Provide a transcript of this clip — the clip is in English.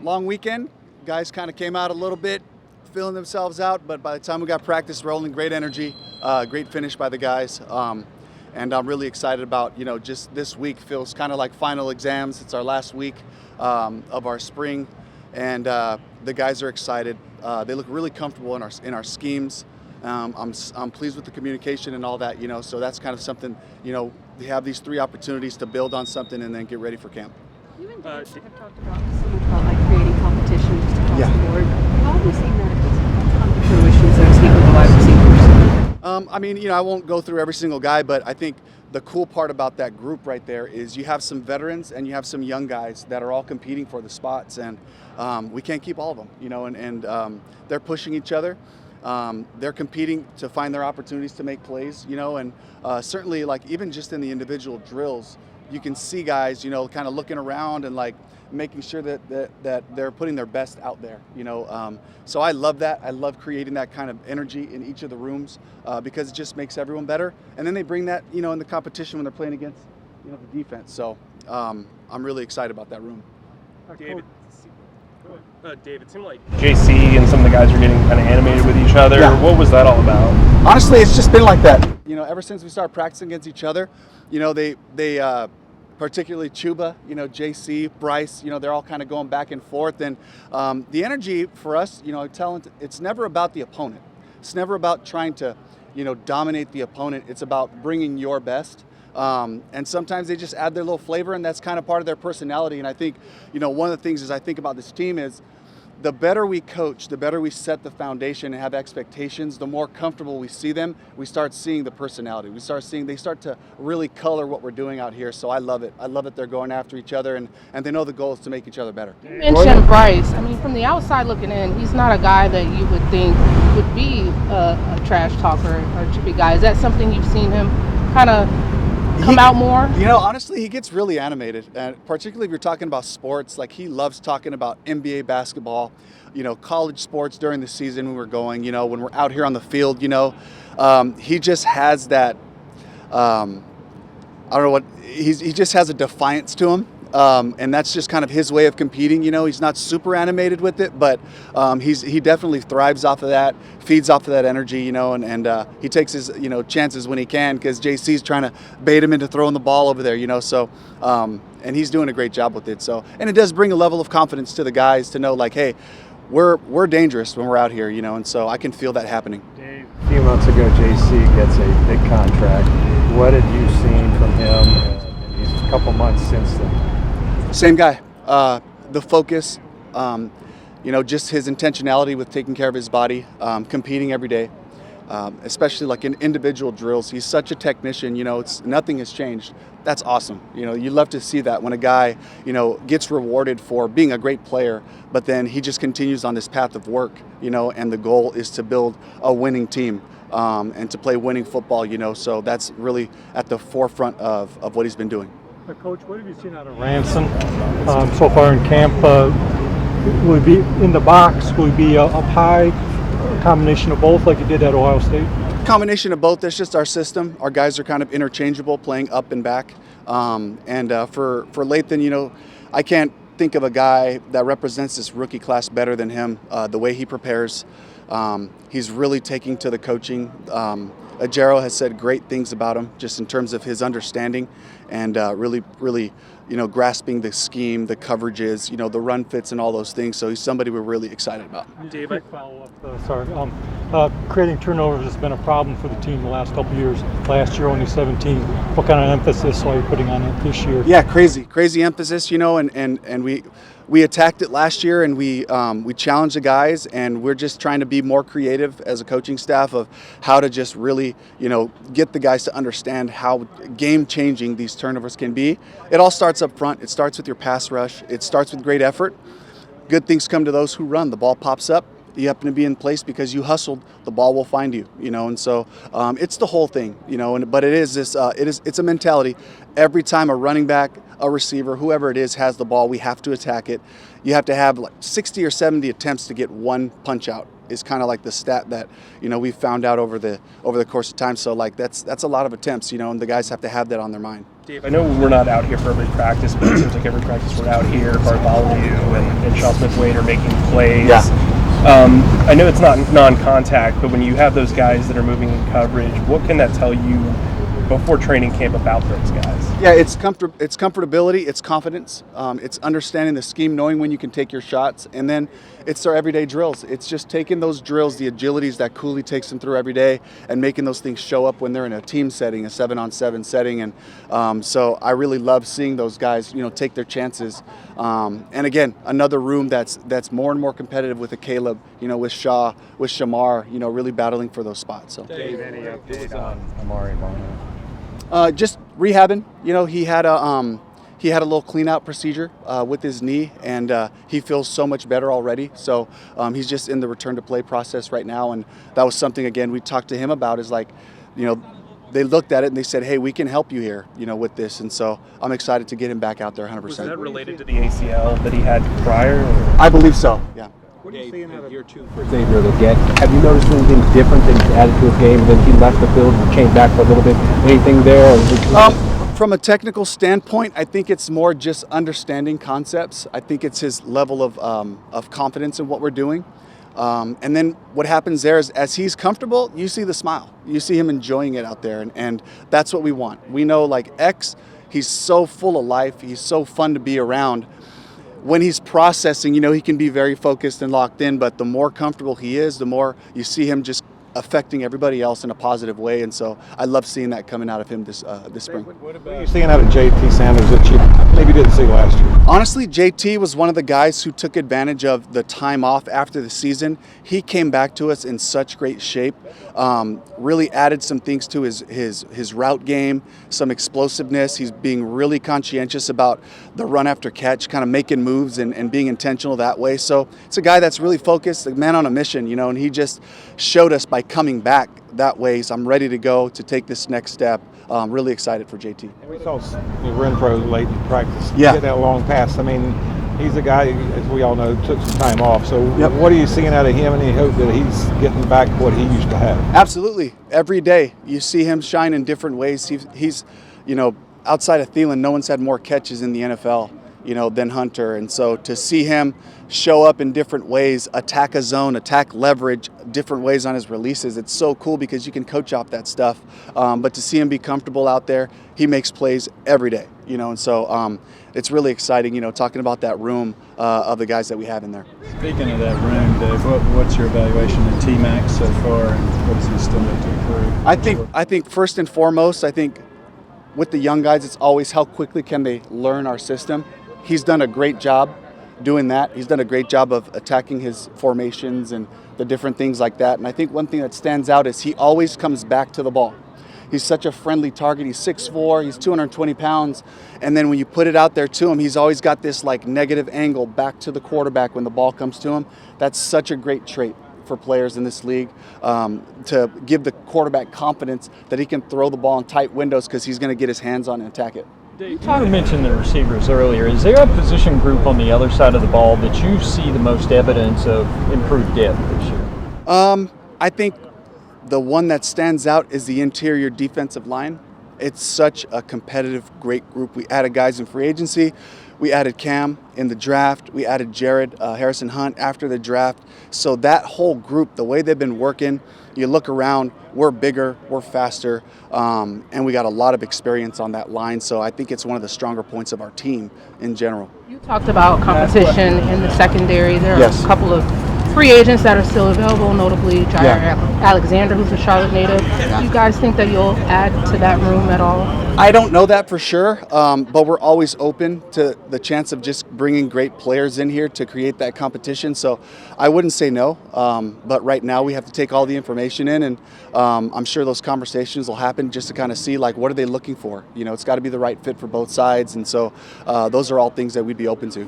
long weekend. Guys kind of came out a little bit, feeling themselves out, but by the time we got practice rolling, great energy, great finish by the guys. And I'm really excited about, just this week feels kind of like final exams. It's our last week of our spring, and the guys are excited. They look really comfortable in our schemes. I'm pleased with the communication and all that, so that's kind of something, we have these 3 opportunities to build on something and then get ready for camp. You and Dave have talked about so much about like creating competition just across the board. How have you seen that come to fruition, so to speak, with the wide receivers? I won't go through every single guy, but I think the cool part about that group right there is you have some veterans and you have some young guys that are all competing for the spots, and we can't keep all of them, and they're pushing each other. They're competing to find their opportunities to make plays, and certainly, like, even just in the individual drills, you can see guys, kind of looking around and like making sure that they're putting their best out there, So I love that. I love creating that kind of energy in each of the rooms because it just makes everyone better. And then they bring that, in the competition when they're playing against, the defense. So I'm really excited about that room. Dave, it seemed like Jaycee and some of the guys are getting kind of animated with each other. Yeah. What was that all about? Honestly, it's just been like that. Ever since we started practicing against each other, they particularly Chuba, Jaycee, Bryce, they're all kind of going back and forth. And the energy for us, talent, it's never about the opponent. It's never about trying to, dominate the opponent. It's about bringing your best. And sometimes they just add their little flavor, and that's kind of part of their personality. And I think, one of the things I think about this team is the better we coach, the better we set the foundation and have expectations, the more comfortable we see them, we start seeing the personality. They start to really color what we're doing out here. So I love it. I love that they're going after each other, and they know the goal is to make each other better. You mentioned Bryce. From the outside looking in, he's not a guy that you would think would be a trash talker or chippy guy. Is that something you've seen him kind of come out more? Honestly, he gets really animated, and particularly if you're talking about sports. Like, he loves talking about NBA basketball, college sports during the season when we're going, when we're out here on the field, he just has that, he just has a defiance to him. And that's just kind of his way of competing. He's not super animated with it, but he definitely thrives off of that, feeds off of that energy, and he takes his, chances when he can, because JC's trying to bait him into throwing the ball over there, so, and he's doing a great job with it. So, and it does bring a level of confidence to the guys to know, like, hey, we're dangerous when we're out here, and so I can feel that happening. Dave, a few months ago, JC gets a big contract. What have you seen from him in these couple months since then? Same guy. The focus, just his intentionality with taking care of his body, competing every day, especially like in individual drills. He's such a technician, nothing has changed. That's awesome. You love to see that when a guy, gets rewarded for being a great player, but then he just continues on this path of work, and the goal is to build a winning team. And to play winning football, so that's really at the forefront of what he's been doing. Coach, what have you seen out of Ransom so far in camp? Will he be in the box? Will he be up high? A combination of both, like he did at Ohio State? Combination of both. That's just our system. Our guys are kind of interchangeable, playing up and back. And for Lathan, I can't think of a guy that represents this rookie class better than him. The way he prepares, he's really taking to the coaching. Ajero has said great things about him, just in terms of his understanding and really, grasping the scheme, the coverages, the run fits and all those things. So he's somebody we're really excited about. Dave, creating turnovers has been a problem for the team the last couple of years. Last year, only 17. What kind of emphasis are you putting on it this year? Yeah, crazy emphasis, and we attacked it last year, and we challenged the guys, and we're just trying to be more creative as a coaching staff of how to just really, get the guys to understand how game-changing these turnovers can be. It all starts up front. It starts with your pass rush. It starts with great effort. Good things come to those who run. The ball pops up. You happen to be in place because you hustled. The ball will find you, and so it's the whole thing, but it is this. It's a mentality. Every time a running back, a receiver, whoever it is, has the ball, we have to attack it. You have to have like 60 or 70 attempts to get one punch out. Is kind of like the stat that we found out over the course of time. So like that's a lot of attempts, and the guys have to have that on their mind. Dave, I know we're not out here for every practice, but it seems like every practice we're out here, Bartholomew and Shaw Smith-Wade are making plays. Yeah. I know it's not non-contact, but when you have those guys that are moving in coverage, what can that tell you before training camp about those guys? Yeah, it's comfortability, it's confidence, it's understanding the scheme, knowing when you can take your shots, and then it's our everyday drills. It's just taking those drills, the agilities that Cooley takes them through every day, and making those things show up when they're in a team setting, a 7-on-7 setting. And so I really love seeing those guys, take their chances. And again, another room that's more and more competitive with a Caleb, with Shaw, with Shamar, really battling for those spots. So. Dave, any update on Amari Bono? Just rehabbing. He had a little clean out procedure with his knee, and he feels so much better already. So he's just in the return to play process right now, and that was something again we talked to him about. Is like, they looked at it and they said, hey, we can help you here, with this. And so I'm excited to get him back out there 100%. Was that related to the ACL that he had prior? I believe so. Yeah. What are you seeing out of year 2 for Xavier Legette? Have you noticed anything different that he's added to his game? And then he left the field and came back for a little bit. Anything there? From a technical standpoint, I think it's more just understanding concepts. I think it's his level of confidence in what we're doing. And then what happens there is as he's comfortable, you see the smile. You see him enjoying it out there. And that's what we want. We know like X, he's so full of life. He's so fun to be around. When he's processing, he can be very focused and locked in, but the more comfortable he is, the more you see him just affecting everybody else in a positive way. And so I love seeing that coming out of him this spring. What are you seeing out of JT Sanders that you maybe didn't see last year? Honestly, JT was one of the guys who took advantage of the time off after the season. He came back to us in such great shape, really added some things to his route game, some explosiveness. He's being really conscientious about the run after catch, kind of making moves and being intentional that way. So it's a guy that's really focused, a man on a mission, and he just showed us by coming back that way. So I'm ready to go to take this next step. Really excited for JT. We saw Renfro late in practice Yeah. get that long pass. I mean, he's a guy, as we all know, took some time off. So Yep. what are you seeing out of him, and you hope that he's getting back what he used to have? Absolutely. Every day you see him shine in different ways. He's outside of Thielen, no one's had more catches in the NFL, than Hunter. And so to see him show up in different ways, attack a zone, attack leverage, different ways on his releases, it's so cool because you can coach off that stuff. But to see him be comfortable out there, he makes plays every day, and so it's really exciting, talking about that room of the guys that we have in there. Speaking of that room, Dave, what's your evaluation of T-Max so far, and what does he still need to improve? I think first and foremost, with the young guys, it's always how quickly can they learn our system. He's done a great job doing that. He's done a great job of attacking his formations and the different things like that. And I think one thing that stands out is he always comes back to the ball. He's such a friendly target. He's 6'4", he's 220 pounds. And then when you put it out there to him, he's always got this like negative angle back to the quarterback when the ball comes to him. That's such a great trait for players in this league, to give the quarterback confidence that he can throw the ball in tight windows because he's going to get his hands on and attack it. You mentioned the receivers earlier. Is there a position group on the other side of the ball that you see the most evidence of improved depth this year? I think the one that stands out is the interior defensive line. It's such a competitive, great group. We added guys in free agency. We added Cam in the draft. We added Jared Harrison Hunt after the draft. So that whole group, the way they've been working, you look around, we're bigger, we're faster, and we got a lot of experience on that line. So I think it's one of the stronger points of our team in general. You talked about competition in the secondary. There are Yes. a couple of free agents that are still available, notably Jair Alexander, who's a Charlotte native. Do you guys think that you'll add to that room at all? I don't know that for sure, but we're always open to the chance of just bringing great players in here to create that competition. So I wouldn't say no, but right now we have to take all the information in, and I'm sure those conversations will happen just to kind of see like what are they looking for. It's got to be the right fit for both sides, and so those are all things that we'd be open to.